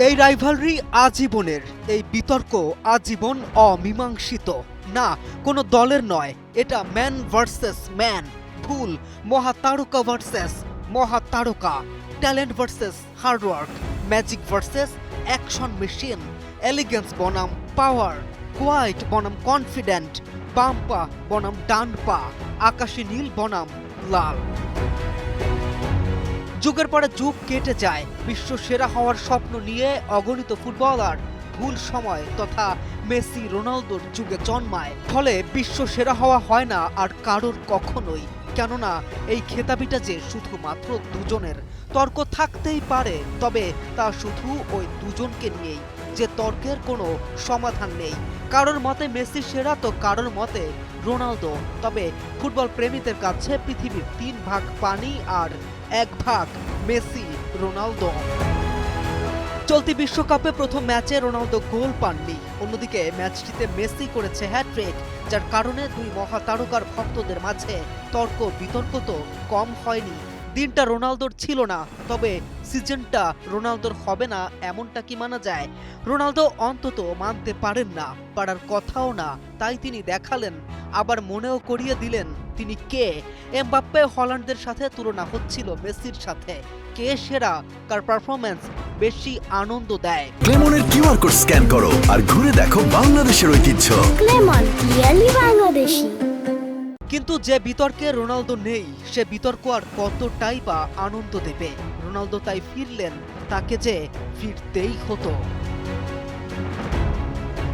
এই রাইভালরি আজীবনের, এই বিতর্ক আজীবন অমীমাংসিত। না, কোনো দলের নয়, এটা ম্যান ভার্সেস ম্যান। ভুল, মহাতারকা ভার্সেস মহাতারকা, talent versus hard work, magic versus action machine, elegance বনাম পাওয়ার, কোয়াইট বনাম কনফিডেন্ট, বাম পা বনাম ডান পা, আকাশী নীল বনাম লাল। যুগের পরে যুগ কেটে যায়, বিশ্ব সেরা হওয়ার স্বপ্ন নিয়ে অগণিত ফুটবলার ভুল সময় তথা মেসি রোনালদোর যুগে জন্মায়। ফলে বিশ্ব সেরা হওয়া হয় না আর কারোর কখনোই, কেননা এই খেতাবিটা যে শুধুমাত্র দুজনের। তর্ক থাকতেই পারে, তবে তা শুধু ওই দুজনকে নিয়েই, যে তর্কের কোনো সমাধান নেই। কারোর মতে মেসি সেরা তো কারোর মতে রোনালদো। তবে ফুটবল প্রেমীদের কাছে পৃথিবীর 3 ভাগ পানি আর 1 ভাগ মেসি রোনালদো। চলতি বিশ্বকাপে প্রথম ম্যাচে রোনালদো গোল পাননি, অন্যদিকে ম্যাচটিতে মেসি করেছে হ্যাটট্রিক, যার কারণে দুই মহাতারকার ভক্তদের মাঝে তর্ক বিতর্ক তো কম হয়নি। দিনটা রোনালদোর ছিল না, তবে সিজনটা রোনালদোর হবে না এমনটা কি মানা যায়? রোনালদো অন্তত মানতে পারেন না, পারার কথাও না, তাই তিনি দেখালেন, আবার মনেও করিয়ে দিলেন তিনি কে। এমবাপ্পে হল্যান্ডদের সাথে তুলনা হচ্ছিল মেসির সাথে। কে সেরা, কার পারফরম্যান্স বেশি আনন্দ দেয়? ক্লেমনের কিউআর কোড স্ক্যান করো আর ঘুরে দেখো বাংলাদেশের ঐতিহ্য। ক্লেমন রিয়েলি বাংলাদেশি। কিন্তু যে বিতর্কে রোনালদো নেই, সে বিতর্ক আর কতটাই বা আনন্দ দেবে? রোনালদো তাই ফিরলেন, তাকে যে ফিরতেই হতো।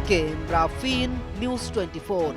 কে রাফিন, নিউজ 24।